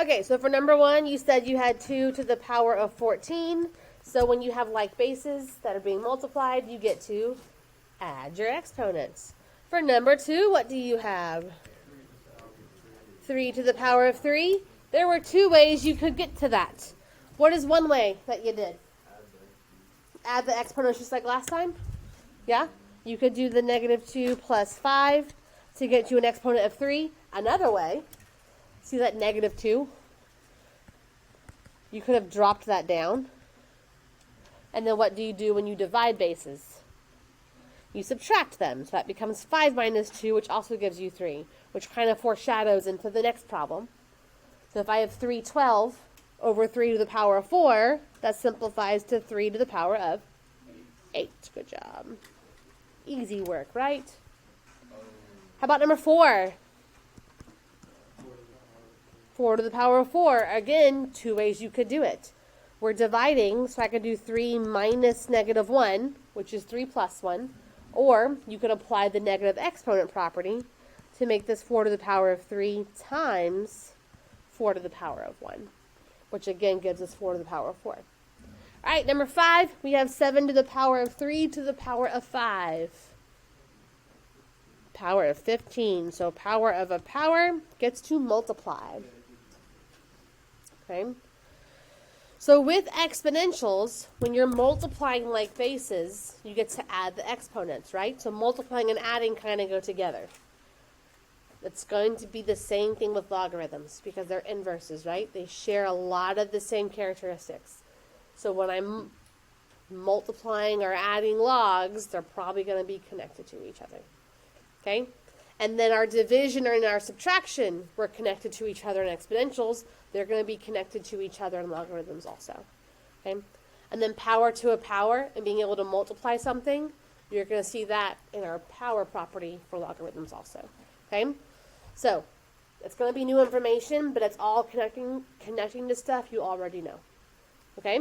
Okay, so for number 1, you said you had 2 to the power of 14. So when you have like bases that are being multiplied, you get to add your exponents. For number 2, what do you have? 3 to the power of 3. There were 2 ways you could get to that. What is one way that you did? Add the exponents just like last time? Yeah? You could do the negative 2 plus 5 to get you an exponent of 3. Another way, see that negative 2? You could have dropped that down. And then what do you do when you divide bases? You subtract them. So that becomes 5 minus 2, which also gives you 3, which kind of foreshadows into the next problem. So if I have 312 over 3 to the power of 4, that simplifies to 3 to the power of 8. Good job. Easy work, right? How about number 4? 4 to the power of 4. Again, 2 ways you could do it. We're dividing, so I could do 3 minus negative 1, which is 3 plus 1. Or you could apply the negative exponent property to make this 4 to the power of 3 times 4 to the power of 1, which again gives us 4 to the power of 4. All right, number 5, we have 7 to the power of 3 to the power of 5. Power of 15. So power of a power gets to multiply. Okay. So with exponentials, when you're multiplying like bases, you get to add the exponents, right? So multiplying and adding kind of go together. It's going to be the same thing with logarithms because they're inverses, right? They share a lot of the same characteristics. So when I'm multiplying or adding logs, they're probably going to be connected to each other. Okay? And then our division and our subtraction were connected to each other in exponentials. They're going to be connected to each other in logarithms also. Okay? And then power to a power and being able to multiply something, you're going to see that in our power property for logarithms also. Okay? So, it's going to be new information, but it's all connecting to stuff you already know. Okay?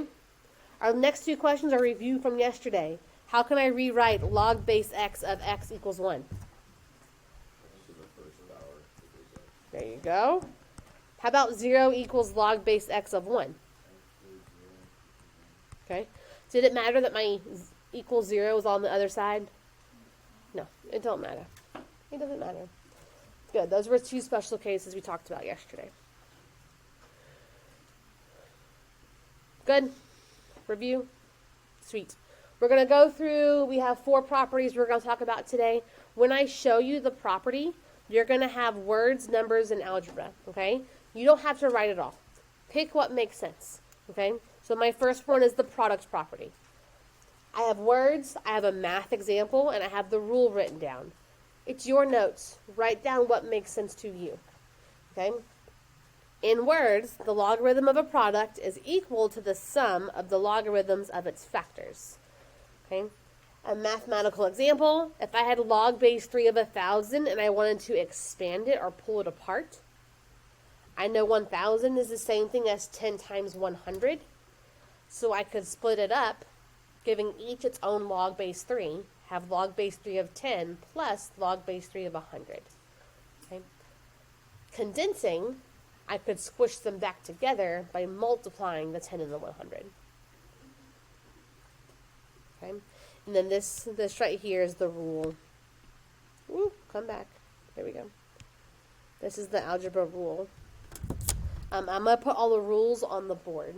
Our next 2 questions are review from yesterday. How can I rewrite log base x of x equals 1? There you go. How about 0 equals log base x of 1? Okay. Did it matter that my equals 0 is on the other side? No, it don't matter. It doesn't matter. Good. Those were 2 special cases we talked about yesterday. Good. Review. Sweet. We're going to go through, we have 4 properties we're going to talk about today. When I show you the property, you're going to have words, numbers, and algebra, okay? You don't have to write it all. Pick what makes sense, okay? So my first one is the product property. I have words, I have a math example, and I have the rule written down. It's your notes. Write down what makes sense to you, okay? In words, the logarithm of a product is equal to the sum of the logarithms of its factors, okay? A mathematical example, if I had log base 3 of 1,000 and I wanted to expand it or pull it apart, I know 1,000 is the same thing as 10 times 100, so I could split it up, giving each its own log base 3, have log base 3 of 10 plus log base 3 of 100. Okay? Condensing, I could squish them back together by multiplying the 10 and the 100. Okay? And then this right here is the rule. Ooh, come back. There we go. This is the algebra rule. I'm going to put all the rules on the board.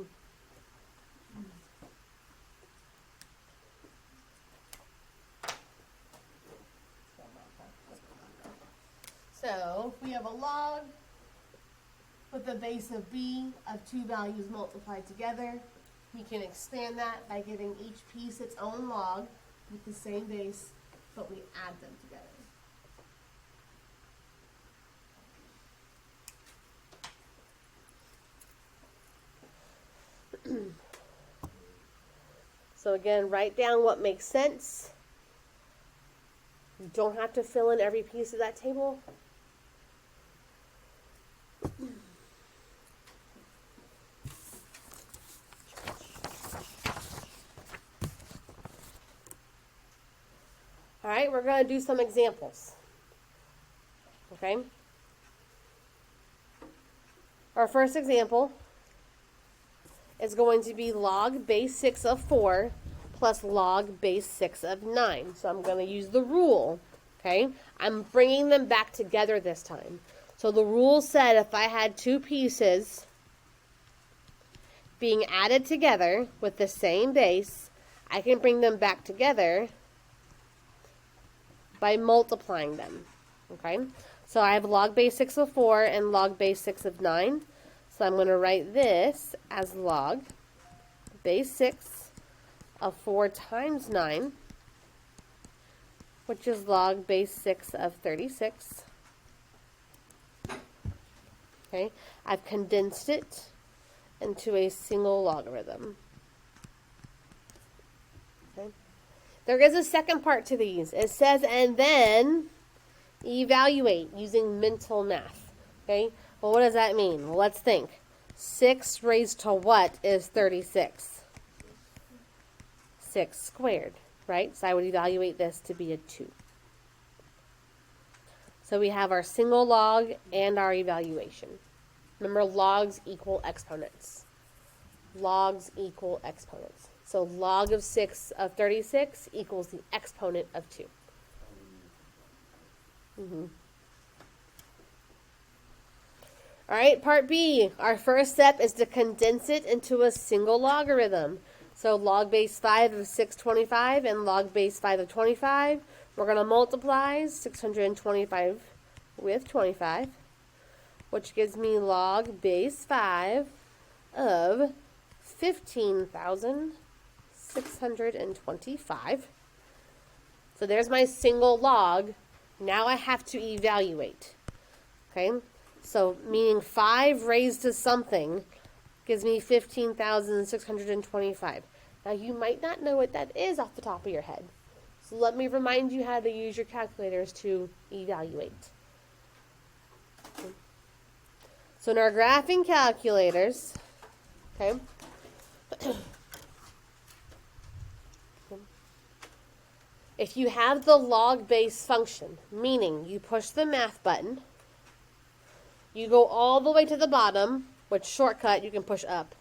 So, we have a log with a base of b of 2 values multiplied together. We can expand that by giving each piece its own log with the same base, but we add them together. So again, write down what makes sense. You don't have to fill in every piece of that table. All right, we're going to do some examples. Okay? Or Our first example is going to be log base 6 of 4 plus log base 6 of 9. So I'm going to use the rule, okay? I'm bringing them back together this time. So the rule said if I had two pieces being added together with the same base, I can bring them back together by multiplying them, okay? So I have log base 6 of 4 and log base 6 of 9. So I'm going to write this as log base 6 of 4 times 9, which is log base 6 of 36. Okay, I've condensed it into a single logarithm. Okay. There is a second part to these. It says, and then evaluate using mental math. Okay, well, what does that mean? Well, let's think. 6 raised to what is 36? 6 squared, right? So I would evaluate this to be a 2. So we have our single log and our evaluation. Remember, logs equal exponents. Logs equal exponents. So log of 6 of 36 equals the exponent of 2. All right, part B. Our first step is to condense it into a single logarithm. So log base 5 of 625 and log base 5 of 25. We're going to multiply 625 with 25, which gives me log base 5 of 15,625. So there's my single log. Now I have to evaluate. Okay? So meaning 5 raised to something gives me 15,625. Now you might not know what that is off the top of your head. So let me remind you how to use your calculators to evaluate. So in our graphing calculators, okay, if you have the log base function, meaning you push the math button, you go all the way to the bottom, which shortcut you can push up,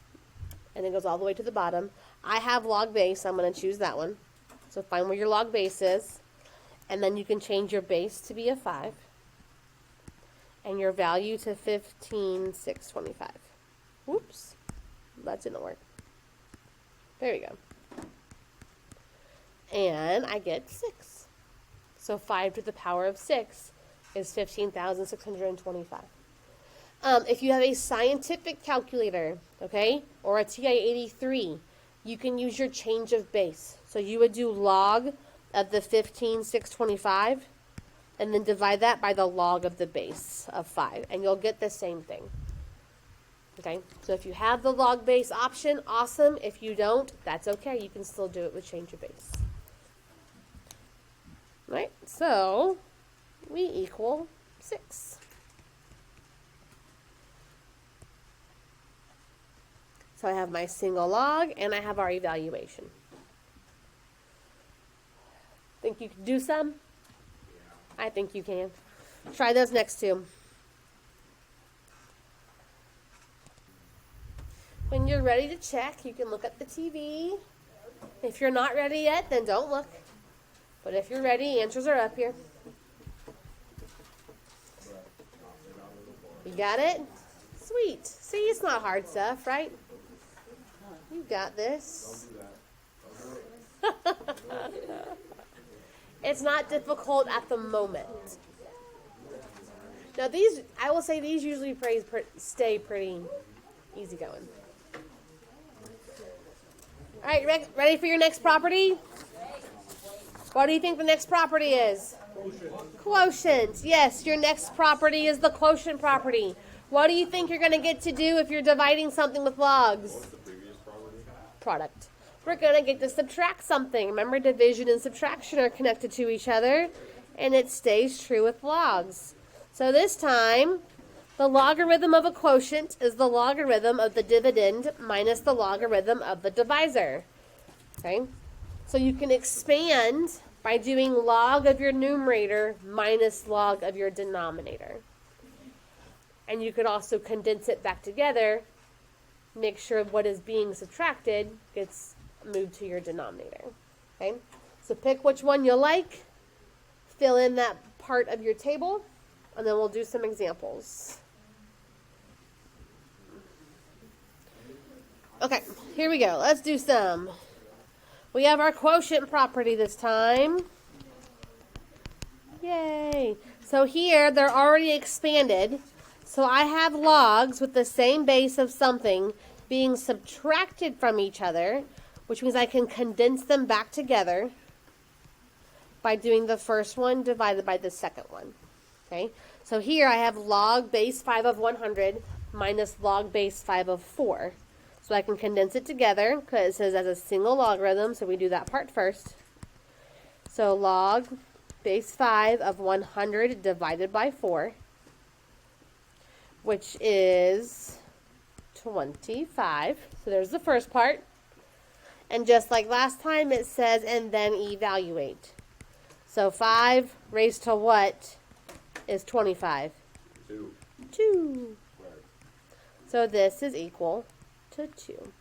and it goes all the way to the bottom. I have log base, I'm going to choose that one. So find where your log base is, and then you can change your base to be a 5, and your value to 15,625. Whoops, that didn't work. There we go. And I get 6. So 5 to the power of 6 is 15,625. If you have a scientific calculator, okay, or a TI-83, you can use your change of base. So you would do log of the 15,625 and then divide that by the log of the base of 5, and you'll get the same thing. Okay, so if you have the log base option, awesome. If you don't, that's okay. You can still do it with change of base. Right, so we equal 6. So I have my single log and I have our evaluation. Think you can do some? I think you can. Try those next two. When you're ready to check, you can look at the TV. If you're not ready yet, then don't look. But if you're ready, answers are up here. You got it? Sweet. See, it's not hard stuff, right? You got this. It's not difficult at the moment. Now these, I will say these usually stay pretty easy going. All right, ready for your next property? What do you think the next property is? Quotient. Yes, your next property is the quotient property. What do you think you're going to get to do if you're dividing something with logs? What's the previous property? Product. We're going to get to subtract something. Remember, division and subtraction are connected to each other, and it stays true with logs. So this time, the logarithm of a quotient is the logarithm of the dividend minus the logarithm of the divisor. Okay? So you can expand by doing log of your numerator minus log of your denominator. And you could also condense it back together, make sure what is being subtracted gets moved to your denominator. Okay? So pick which one you like, fill in that part of your table, and then we'll do some examples. Okay, here we go. Let's do some. We have our quotient property this time. Yay. So here, they're already expanded. So I have logs with the same base of something being subtracted from each other, which means I can condense them back together by doing the first one divided by the second one. Okay? So here I have log base 5 of 100 minus log base 5 of 4. So I can condense it together because it says as a single logarithm, so we do that part first. So log base 5 of 100 divided by 4, which is 25. So there's the first part. And just like last time, it says, and then evaluate. So 5 raised to what is 25? 2. 2. So this is equal to 2.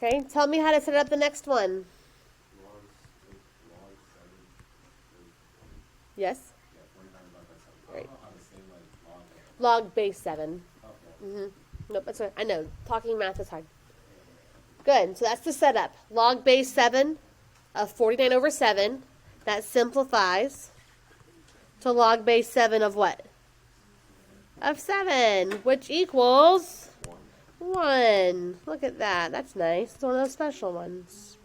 Okay, tell me how to set up the next one. Yes? Right. Log base 7. Nope, that's right. I know. Talking math is hard. Good. So that's the setup. Log base 7 of 49 over 7. That simplifies to log base 7 of what? Of 7, which equals 1. Look at that. That's nice. It's one of those special ones.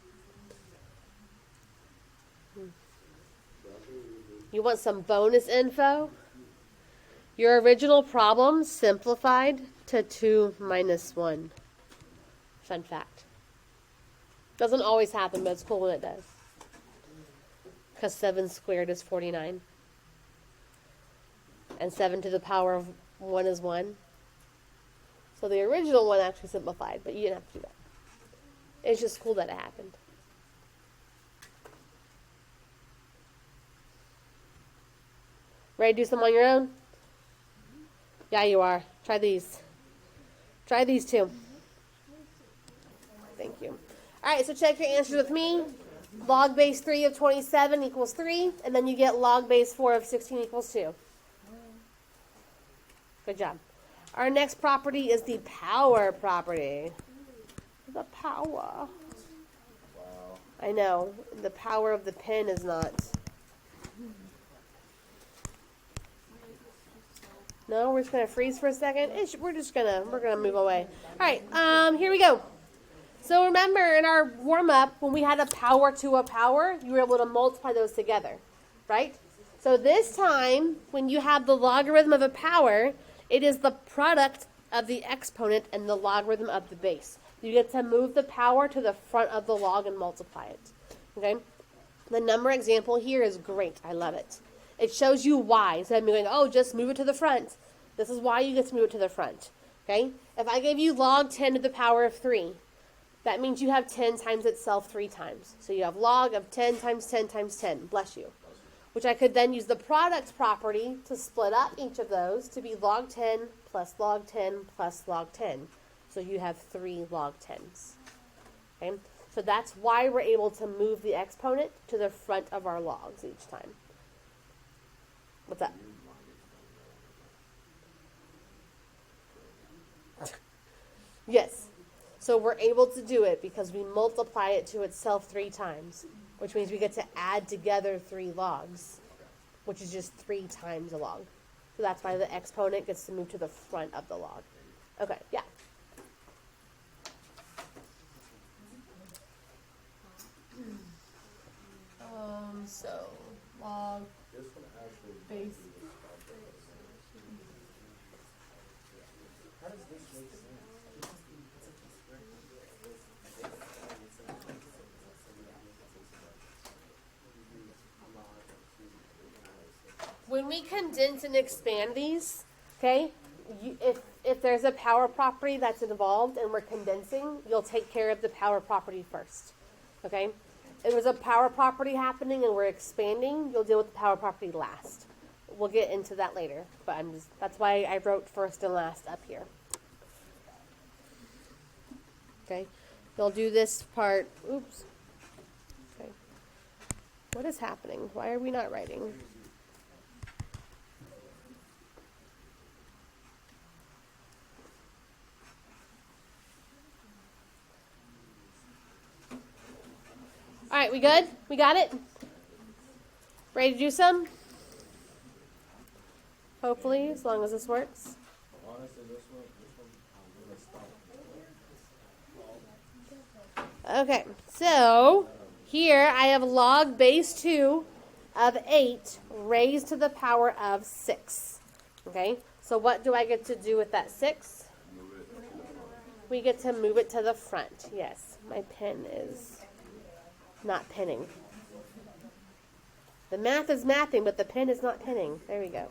You want some bonus info? Your original problem simplified to 2 minus 1. Fun fact. Doesn't always happen, but it's cool when it does. Because 7 squared is 49. And 7 to the power of 1 is 1. So the original one actually simplified, but you didn't have to do that. It's just cool that it happened. Ready to do some on your own? Yeah, you are. Try these. Try these too. Thank you. All right, so check your answers with me. Log base 3 of 27 equals 3, and then you get log base 4 of 16 equals 2. Good job. Our next property is the power property. The power. Wow. I know. The power of the pen is not. No, we're just gonna freeze for a second. We're gonna move away. All right. Here we go. So remember in our warm up when we had a power to a power, you were able to multiply those together, right? So this time, when you have the logarithm of a power, it is the product of the exponent and the logarithm of the base. You get to move the power to the front of the log and multiply it. Okay? The number example here is great. I love it. It shows you why. Instead of me going, oh, just move it to the front. This is why you get to move it to the front. Okay? If I gave you log 10 to the power of 3, that means you have 10 times itself 3 times. So you have log of 10 times 10 times 10. Bless you. Which I could then use the product property to split up each of those to be log 10 plus log 10 plus log 10. So you have 3 log 10s. Okay? So that's why we're able to move the exponent to the front of our logs each time. What's up? Yes. So we're able to do it because we multiply it to itself 3 times, which means we get to add together 3 logs, which is just 3 times a log. So that's why the exponent gets to move to the front of the log. Okay, yeah. So log base. How does this make sense? When we condense and expand these, okay, if if there's a power property that's involved and we're condensing, you'll take care of the power property first. Okay? If there's a power property happening and we're expanding, you'll deal with the power property last. We'll get into that later, but that's why I wrote first and last up here. Okay? You'll do this part. Oops. Okay. What is happening? Why are we not writing? All right, we good? We got it? Ready to do some? Hopefully, as long as this works. Okay, so here I have log base 2 of 8 raised to the power of 6. Okay, so what do I get to do with that 6? We get to move it to the front. Yes, my pen is not penning. The math is mathing, but the pen is not penning. There we go.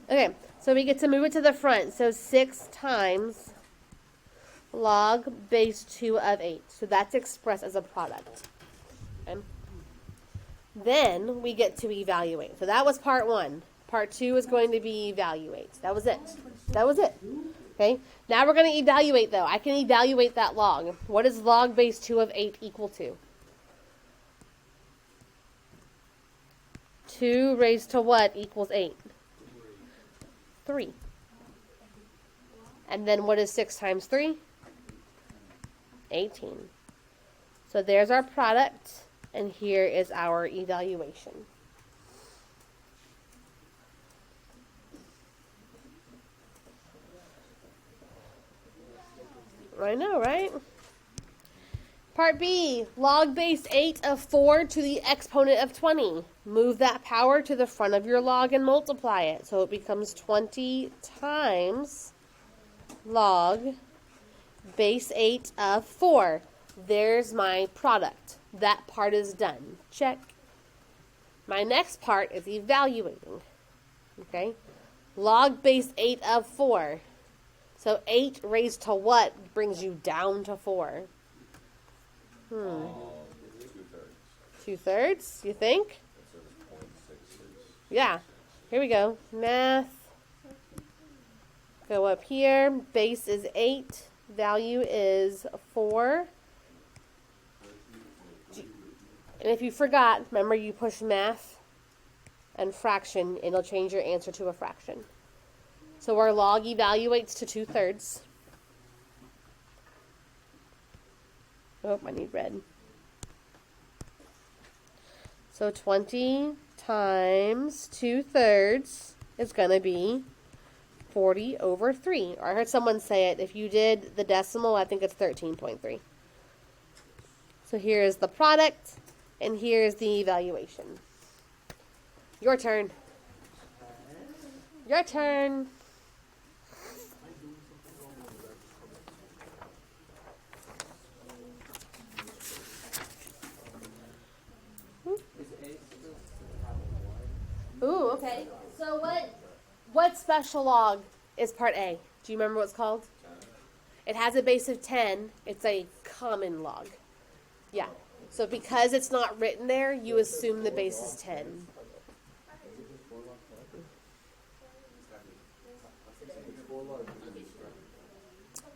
Okay, so we get to move it to the front. So 6 times log base 2 of 8. So that's expressed as a product. Okay. Then we get to evaluate. So that was part 1. Part 2 is going to be evaluate. That was it. That was it. Okay. Now we're going to evaluate, though. I can evaluate that log. What is log base 2 of 8 equal to? 2 raised to what equals 8? 3. And then what is 6 times 3? 18. So there's our product, and here is our evaluation. I know, right? Part B, log base 8 of 4 to the exponent of 20. Move that power to the front of your log and multiply it. So it becomes 20 times log base 8 of 4. There's my product. That part is done. Check. My next part is evaluating. Okay? Log base 8 of 4. So 8 raised to what brings you down to 4? 2/3, you think? Yeah. Here we go. Math. Go up here. Base is 8. Value is 4. And if you forgot, remember you push math and fraction, and it'll change your answer to a fraction. So our log evaluates to 2/3. Oh, I need red. So 20 times 2/3 is going to be 40 over 3. Or I heard someone say it. If you did the decimal, I think it's 13.3. So here is the product, and here is the evaluation. Your turn. Your turn. Ooh, okay. So what special log is part A? Do you remember what it's called? 10. It has a base of 10. It's a common log. Yeah. So because it's not written there, you assume the base is 10.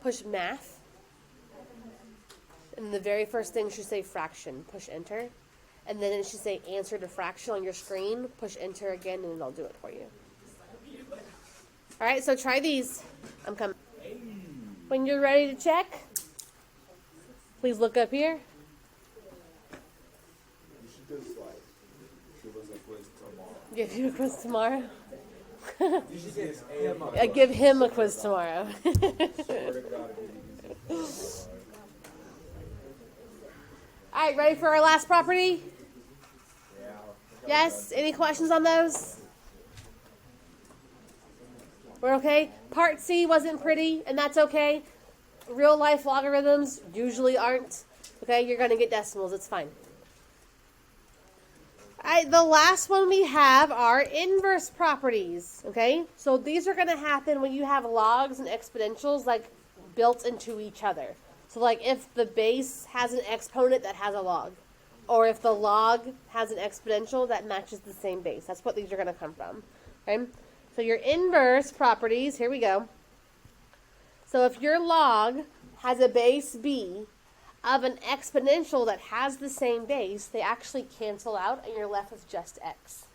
Push math. And the very first thing should say fraction. Push enter. And then it should say answer to fraction on your screen. Push enter again, and it'll do it for you. All right, so try these. I'm coming. When you're ready to check, please look up here. You should just give us a quiz tomorrow. Give you a quiz tomorrow. You should Give him a quiz tomorrow. All right, ready for our last property? Yes? Any questions on those? We're okay? Part C wasn't pretty, and that's okay. Real life logarithms usually aren't. Okay, you're going to get decimals. It's fine. The last one we have are inverse properties, okay? So these are going to happen when you have logs and exponentials like built into each other. So like if the base has an exponent that has a log, or if the log has an exponential that matches the same base. That's what these are going to come from, okay? So your inverse properties, here we go. So if your log has a base b of an exponential that has the same base, they actually cancel out and you're left with just x.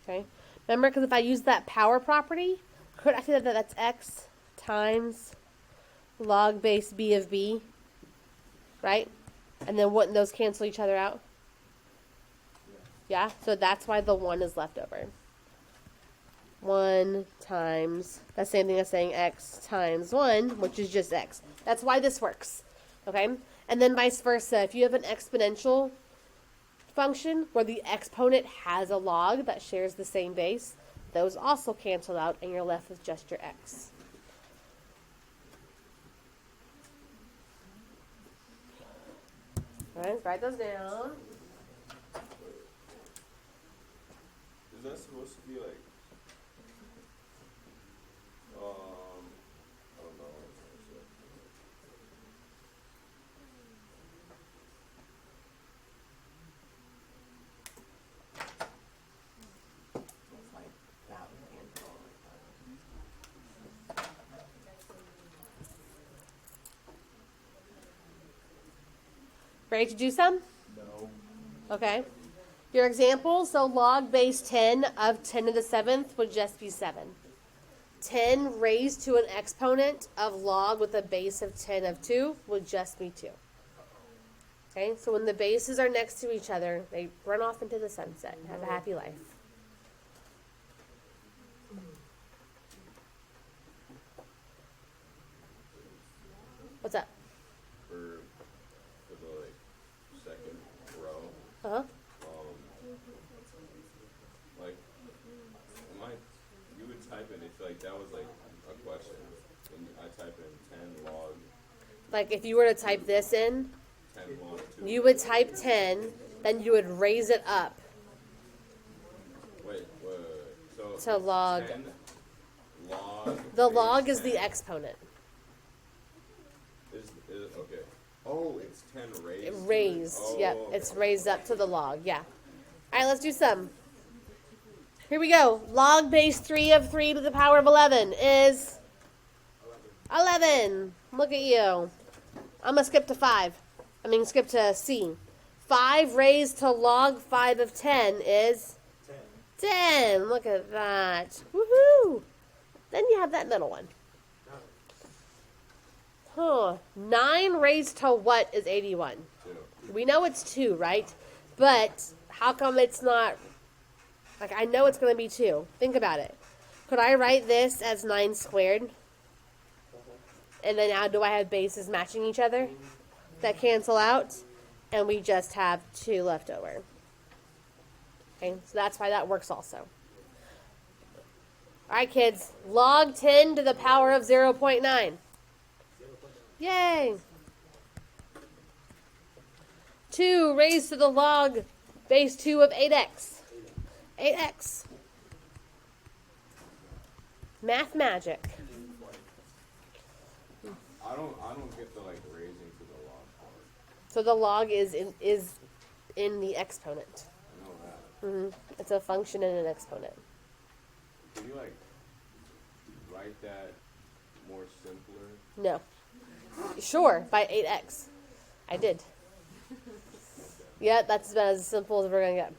Okay? Remember, because if I use that power property, could I say that that's x times log base b of b, right? And then wouldn't those cancel each other out? Yeah? So that's why the 1 is left over. 1 times, that's the same thing as saying x times 1, which is just x. That's why this works, okay? And then vice versa. If you have an exponential function where the exponent has a log that shares the same base, those also cancel out and you're left with just your x. All right, write those down. Is that supposed to be like, I don't know what I was trying to say. Ready to do some? No. Okay. Your example, so log base 10 of 10 to the 7th would just be 7. 10 raised to an exponent of log with a base of 10 of 2 would just be 2. Okay, so when the bases are next to each other, they run off into the sunset and have a happy life. What's up? For the like second row, Uh-huh. like, you would type in, if like that was like a question, and I type in 10 log, Like if you were to type this in, 10 log 2. you would type 10, then you would raise it up Wait, so to log. 10 log. The base log is 10 the exponent. Is okay. Oh, it's 10 raised. Raised, Oh, yep. okay. It's raised up to the log, yeah. All right, let's do some. Here we go. Log base 3 of 3 to the power of 11 is 11. Look at you. I'm going to skip to 5. Skip to C. 5 raised to log 5 of 10 is 10. Look at that. Woohoo! Then you have that middle one. 9 raised to what is 81? 2. We know it's 2, right? But how come it's not, like I know it's going to be 2. Think about it. Could I write this as 9 squared? And then now do I have bases matching each other that cancel out? And we just have 2 left over. Okay, so that's why that works also. All right, kids. Log 10 to the power of 0.9. Yay! 2 raised to the log base 2 of 8x. 8x. Math magic. I don't get the like raising to the log part. So the log is in the exponent. I know that. It's a function in an exponent. Can you like write that more simpler? No. Sure, by 8x. I did. Yeah, that's about as simple as we're going to get.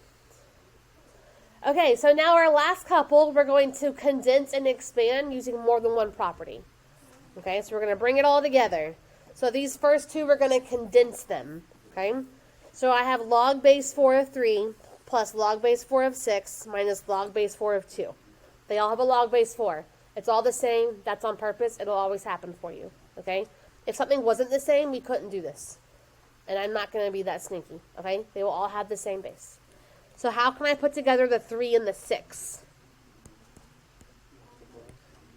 Okay, so now our last couple, we're going to condense and expand using more than one property. Okay, so we're going to bring it all together. So these first two, we're going to condense them. Okay, so I have log base 4 of 3 plus log base 4 of 6 minus log base 4 of 2. They all have a log base 4. It's all the same. That's on purpose. It'll always happen for you. Okay, if something wasn't the same, we couldn't do this. And I'm not going to be that sneaky. Okay, they will all have the same base. So how can I put together the 3 and the 6?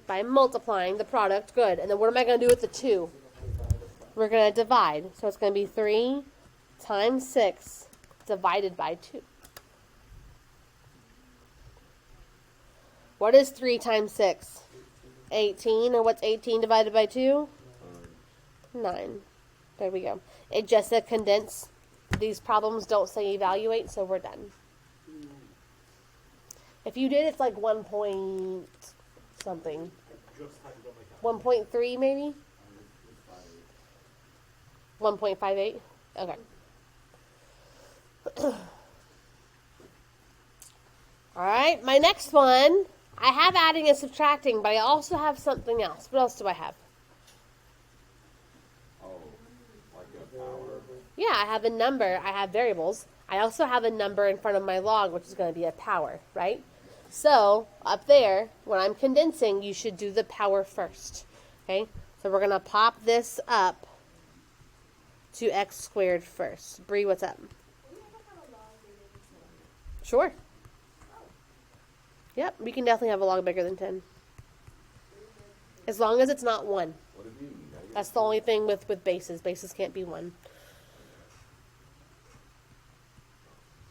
By multiplying the product. Good. And then what am I going to do with the 2? We're going to divide. So it's going to be 3 times 6 divided by 2. What is 3 times 6? 18. And what's 18 divided by 2? 9. There we go. It just said condense. These problems don't say evaluate, so we're done. If you did, it's like 1 point something. 1.3 maybe? 1.58? Okay. Alright, my next one. I have adding and subtracting, but I also have something else. What else do I have? Oh, like a power. Yeah, I have a number. I have variables. I also have a number in front of my log, which is going to be a power, right? So, up there, when I'm condensing, you should do the power first. Okay? So we're going to pop this up to x squared first. Bree, what's up? Sure. Yep, we can definitely have a log bigger than 10. As long as it's not 1. What do you mean? That's the only thing with bases. Bases can't be 1.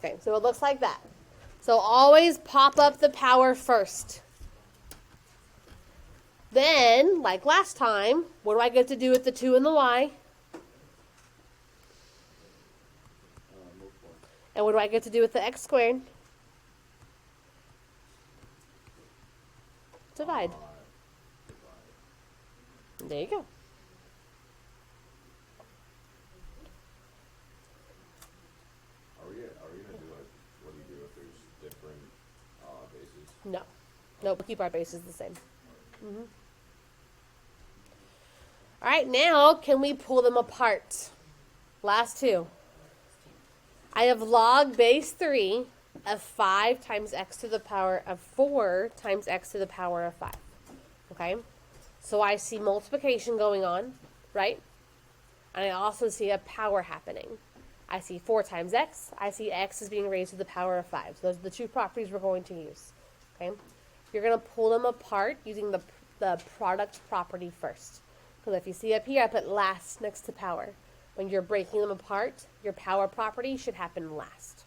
Okay, so it looks like that. So always pop up the power first. Then, like last time, what do I get to do with the 2 and the y? And what do I get to do with the x squared? Divide. There you go. Are we gonna do like what do you do if there's different bases? No. No, we'll keep our bases the same. All right, now can we pull them apart? Last 2. I have log base 3 of 5 times x to the power of 4 times x to the power of 5. Okay? So I see multiplication going on, right? And I also see a power happening. I see 4 times x. I see x is being raised to the power of 5. So those are the 2 properties we're going to use. Okay? You're going to pull them apart using the product property first. Because if you see up here, I put last next to power. When you're breaking them apart, your power property should happen last.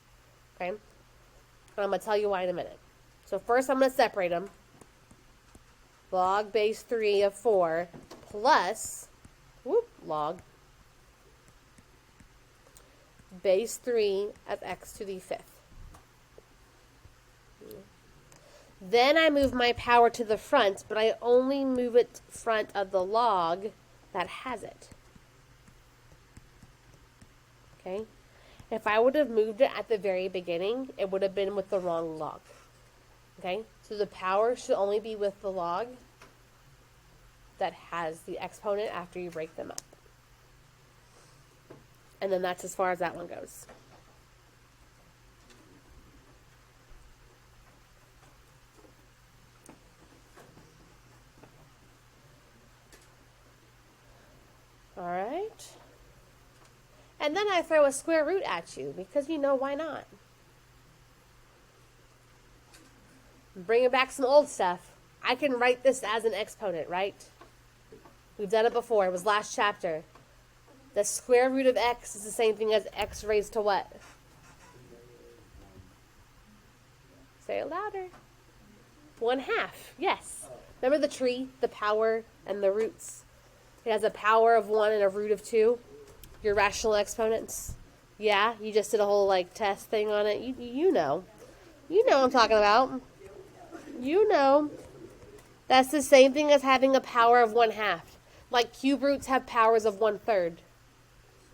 Okay? And I'm going to tell you why in a minute. So first I'm going to separate them. Log base 3 of 4 plus, log base 3 of x to the 5th. Then I move my power to the front, but I only move it front of the log that has it. Okay? If I would have moved it at the very beginning, it would have been with the wrong log. Okay? So the power should only be with the log that has the exponent after you break them up. And then that's as far as that one goes. All right. And then I throw a square root at you because why not? Bringing back some old stuff. I can write this as an exponent, right? We've done it before. It was last chapter. The square root of x is the same thing as x raised to what? Say it louder. 1/2. Yes. Remember the tree, the power, and the roots? It has a power of 1 and a root of 2. Your rational exponents. Yeah, you just did a whole test thing on it. You know. You know what I'm talking about. You know. That's the same thing as having a power of 1/2. Like cube roots have powers of 1/3.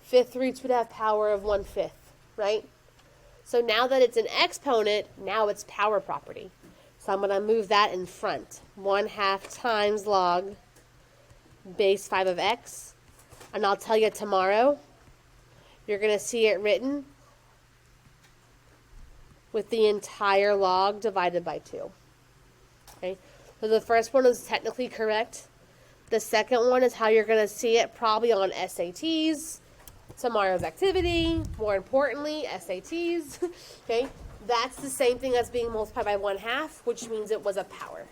Fifth roots would have power of 1/5, right? So now that it's an exponent, now it's power property. So I'm going to move that in front. 1/2 times log base 5 of x. And I'll tell you tomorrow, you're going to see it written with the entire log divided by 2. Okay? So the first one is technically correct. The second one is how you're going to see it probably on SATs, tomorrow's activity, more importantly, SATs. Okay? That's the same thing as being multiplied by 1/2, which means it was a power.